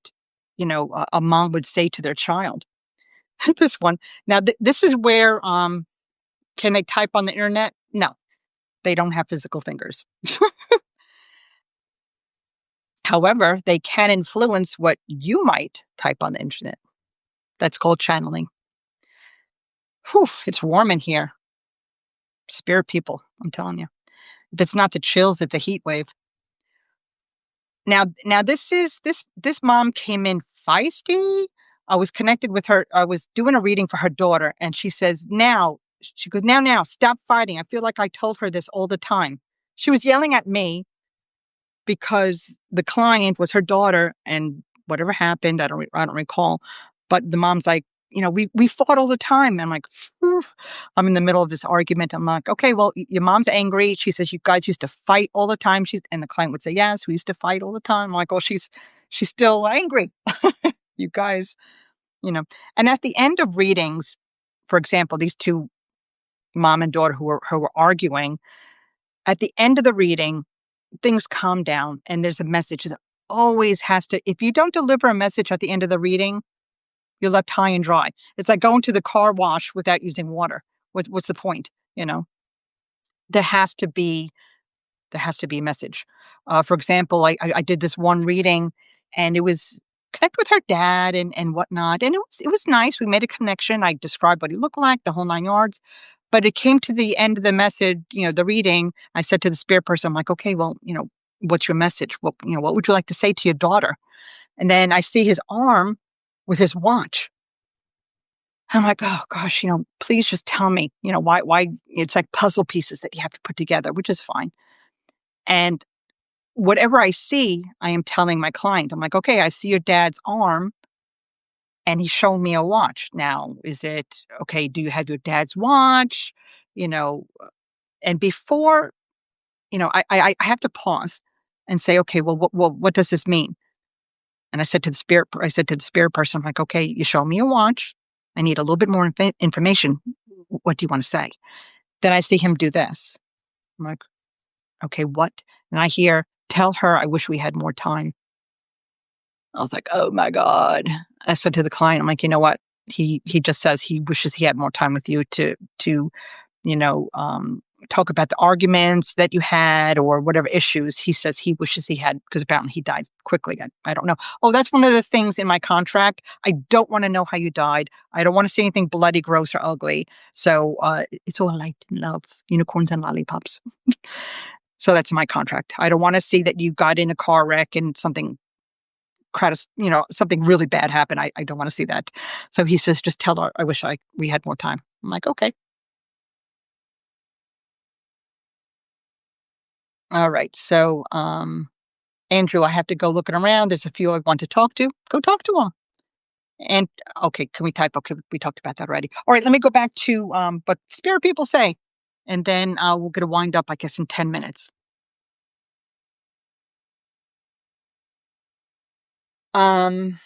a mom would say to their child. This one. Now, this is where, can they type on the internet? No, they don't have physical fingers. However, they can influence what you might type on the internet. That's called channeling. Whew, it's warm in here. Spirit people, I'm telling you. If it's not the chills, it's a heat wave. Now this mom came in feisty. I was connected with her. I was doing a reading for her daughter, and she says, she goes, now, stop fighting. I feel like I told her this all the time. She was yelling at me because the client was her daughter, and whatever happened, I don't recall. But the mom's like, we fought all the time. I'm like, "Phew." I'm in the middle of this argument. I'm like, okay, well, your mom's angry. She says you guys used to fight all the time. And the client would say, yes, we used to fight all the time. I'm like, well, she's still angry. You guys, you know. And at the end of readings, for example, these two mom and daughter who were arguing, at the end of the reading, things calm down and there's a message that always has to. If you don't deliver a message at the end of the reading, you're left high and dry. It's like going to the car wash without using water. What's the point? You know, there has to be a message. For example, I did this one reading, and it was connect with her dad and whatnot, and it was nice. We made a connection. I described what he looked like, the whole 9 yards. But it came to the end of the message, the reading. I said to the spirit person, I'm like, okay, well, what's your message? What would you like to say to your daughter? And then I see his arm with his watch. I'm like, oh gosh, please just tell me, why it's like puzzle pieces that you have to put together, which is fine. And whatever I see, I am telling my client, I'm like, okay, I see your dad's arm and he's showing me a watch. Now, is it okay? Do you have your dad's watch? You know, and before, I have to pause and say, okay, well, what does this mean? And I said to the spirit person, I'm like, okay, you show me a watch. I need a little bit more information. What do you want to say? Then I see him do this. I'm like, okay, what? And I hear, tell her I wish we had more time. I was like, oh my God. I said to the client, I'm like, you know what? He just says he wishes he had more time with you to you know, talk about the arguments that you had or whatever issues. He says he wishes he had, because apparently he died quickly. I don't know. Oh, that's one of the things in my contract. I don't want to know how you died. I don't want to see anything bloody, gross, or ugly. So it's all light and love, unicorns and lollipops. So that's my contract. I don't want to see that you got in a car wreck and something something really bad happened. I don't want to see that. So he says, just tell her I wish we had more time. I'm like, okay. All right. So, Andrew, I have to go looking around. There's a few I want to talk to. Go talk to them. And okay, can we type? Okay, we talked about that already. All right, let me go back to what spirit people say, and then we'll get a wind up, I guess, in 10 minutes. Um,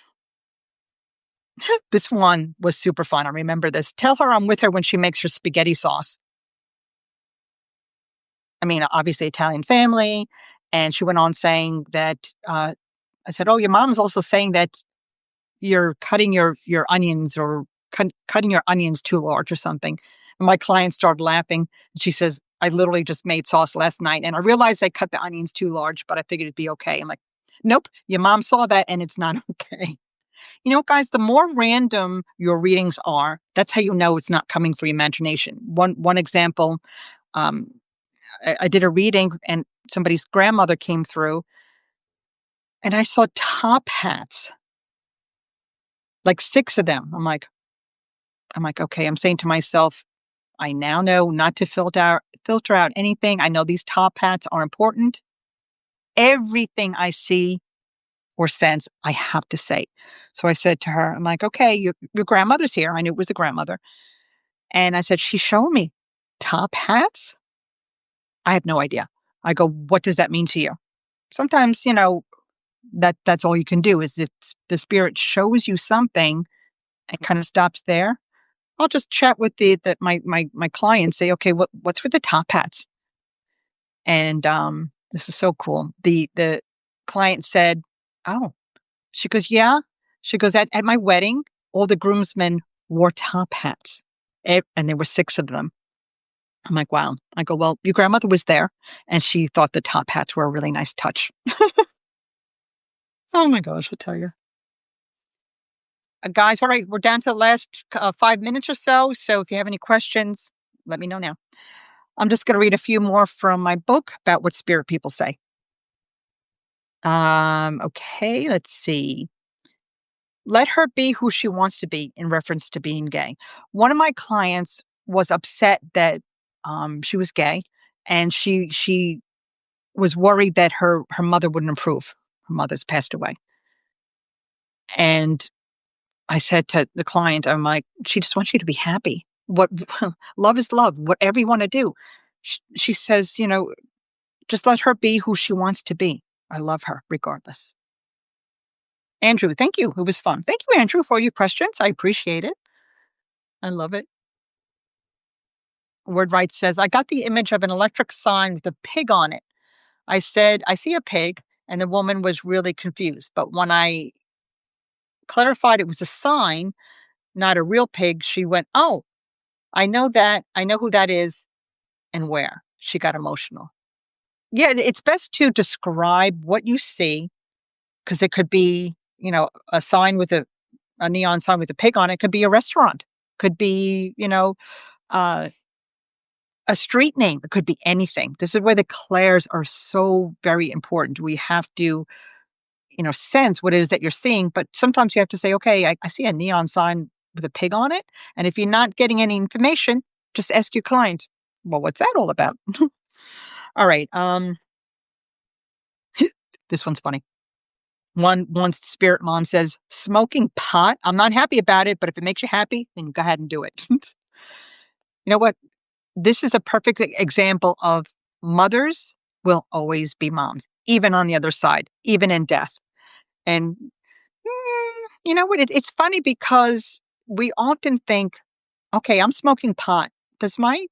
this one was super fun. I remember this. Tell her I'm with her when she makes her spaghetti sauce. I mean, obviously Italian family, and she went on saying that. I said, "Oh, your mom's also saying that you're cutting your onions or cutting your onions too large or something." And my client started laughing. She says, I literally just made sauce last night and I realized I cut the onions too large, but I figured it'd be okay. I'm like, nope, your mom saw that and it's not okay. Guys, the more random your readings are, that's how you know it's not coming from your imagination. One example, um, I did a reading and somebody's grandmother came through and I saw top hats, like 6 of them. I'm like, okay, I'm saying to myself, I now know not to filter out anything. I know these top hats are important. Everything I see or sense, I have to say. So I said to her, I'm like, okay, your grandmother's here. I knew it was a grandmother. And I said, she's showing me top hats. I have no idea. I go, what does that mean to you? Sometimes, that's all you can do is if the spirit shows you something and kind of stops there. I'll just chat with my client, say, okay, what's with the top hats? And this is so cool. The client said, oh, she goes, yeah. She goes, at my wedding, all the groomsmen wore top hats. And there were 6 of them. I'm like, wow. I go, well, your grandmother was there and she thought the top hats were a really nice touch. Oh my gosh, I'll tell you. Guys, all right, we're down to the last 5 minutes or so. So if you have any questions, let me know now. I'm just going to read a few more from my book about what spirit people say. Okay, let's see. Let her be who she wants to be in reference to being gay. One of my clients was upset that she was gay and she was worried that her mother wouldn't approve. Her mother's passed away. And I said to the client, I'm like, she just wants you to be happy. What love is love, whatever you want to do. She says, just let her be who she wants to be. I love her regardless. Andrew, thank you. It was fun. Thank you, Andrew, for your questions. I appreciate it. I love it. Word Right says, I got the image of an electric sign with a pig on it. I said, I see a pig. And the woman was really confused. But when I clarified it was a sign, not a real pig, she went, oh, I know that. I know who that is and where. She got emotional. Yeah, it's best to describe what you see because it could be, a sign with a neon sign with a pig on it. Could be a restaurant. Could be, uh, a street name. It could be anything. This is where the clairs are so very important. We have to, sense what it is that you're seeing. But sometimes you have to say, okay, I see a neon sign with a pig on it. And if you're not getting any information, just ask your client, well, what's that all about? All right. This one's funny. One spirit mom says, smoking pot. I'm not happy about it, but if it makes you happy, then go ahead and do it. You know what? This is a perfect example of mothers will always be moms, even on the other side, even in death. And you know what? It's funny because we often think, okay, I'm smoking pot. Does my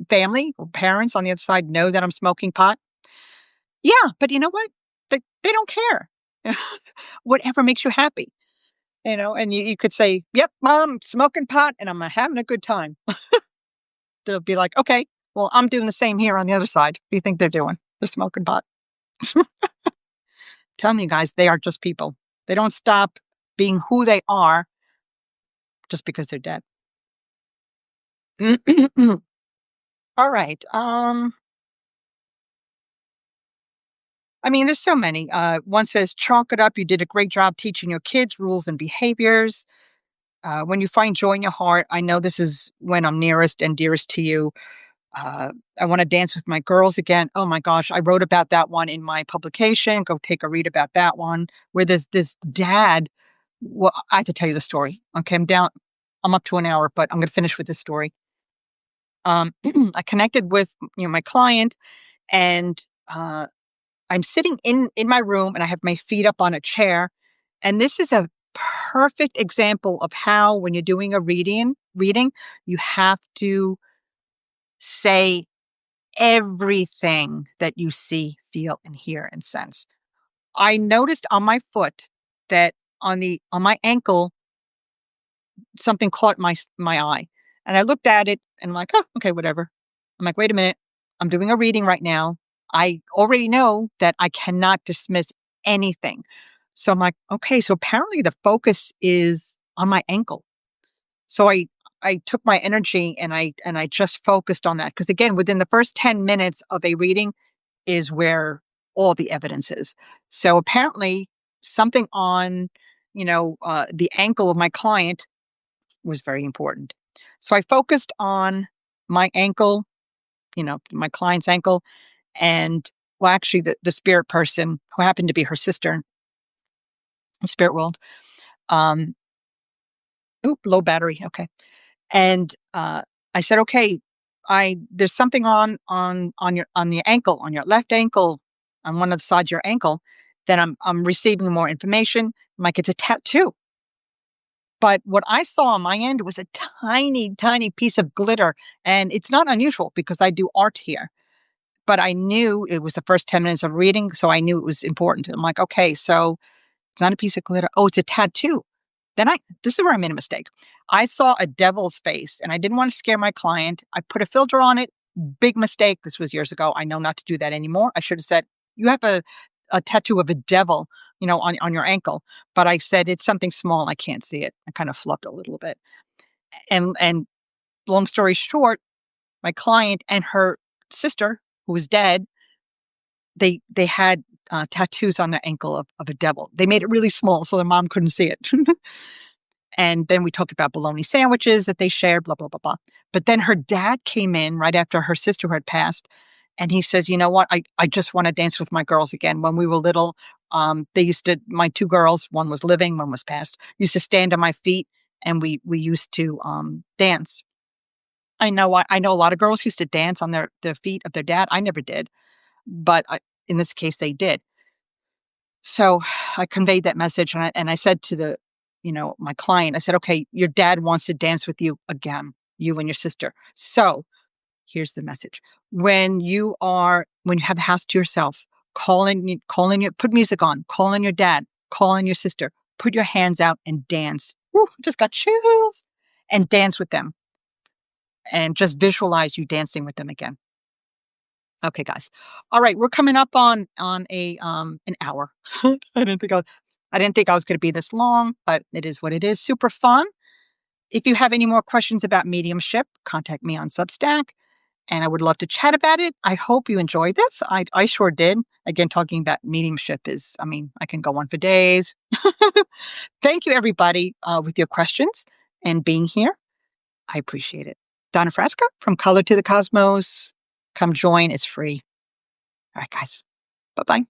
family or parents on the other side know that I'm smoking pot? Yeah, but you know what? They don't care. Whatever makes you happy, and you could say, yep, mom, smoking pot and I'm having a good time. They'll be like, okay, well, I'm doing the same here on the other side. What do you think they're doing? They're smoking pot. Tell me, you guys, they are just people. They don't stop being who they are just because they're dead. All right. I mean, there's so many. One says, chalk it up. You did a great job teaching your kids rules and behaviors. When you find joy in your heart, I know this is when I'm nearest and dearest to you. I want to dance with my girls again. Oh my gosh, I wrote about that one in my publication. Go take a read about that one. Where there's this dad. Well, I have to tell you the story. Okay, I'm up to an hour, but I'm going to finish with this story. I connected with my client, and I'm sitting in my room, and I have my feet up on a chair, and this is a perfect example of how when you're doing a reading, you have to say everything that you see, feel, and hear and sense. I noticed on my foot that on my ankle something caught my eye, and I looked at it and I'm like, oh, okay, whatever. I'm like, wait a minute, I'm doing a reading right now. I already know that I cannot dismiss anything. So I'm like, okay, so apparently the focus is on my ankle. So I took my energy and I just focused on that because again, within the first 10 minutes of a reading is where all the evidence is. So apparently something on, the ankle of my client was very important. So I focused on my ankle, my client's ankle, and well, actually the spirit person who happened to be her sister in the spirit world. Um, Low battery. Okay. And I said, okay, there's something on your ankle, on your left ankle, on one of the sides of your ankle, that I'm receiving more information. I'm like, it's a tattoo. But what I saw on my end was a tiny, tiny piece of glitter. And it's not unusual because I do art here. But I knew it was the first 10 minutes of reading, so I knew it was important. I'm like, okay, so it's not a piece of glitter. Oh, it's a tattoo. This is where I made a mistake. I saw a devil's face and I didn't want to scare my client. I put a filter on it. Big mistake. This was years ago. I know not to do that anymore. I should have said, you have a tattoo of a devil, on your ankle. But I said, it's something small. I can't see it. I kind of flubbed a little bit. And long story short, my client and her sister, who was dead, they had tattoos on their ankle of a devil. They made it really small so their mom couldn't see it. And then we talked about bologna sandwiches that they shared, blah, blah, blah, blah. But then her dad came in right after her sister had passed. And he says, you know what? I just want to dance with my girls again. When we were little, They used to, my two girls, one was living, one was passed, used to stand on my feet, and we used to dance. I know a lot of girls used to dance on their feet of their dad. I never did, but in this case, they did. So I conveyed that message, and I said to my client, I said, okay, your dad wants to dance with you again, you and your sister. So here's the message: when you have the house to yourself, put music on, call in your dad, call in your sister, put your hands out and dance. Woo, just got chills, and dance with them, and just visualize you dancing with them again. Okay, guys. All right, we're coming up on a an hour. I didn't think I was going to be this long, but it is what it is. Super fun. If you have any more questions about mediumship, contact me on Substack, and I would love to chat about it. I hope you enjoyed this. I sure did. Again, talking about mediumship is, I mean, I can go on for days. Thank you, everybody, with your questions and being here. I appreciate it. Donna Frasca from Color to the Cosmos. Come join. It's free. All right, guys. Bye-bye.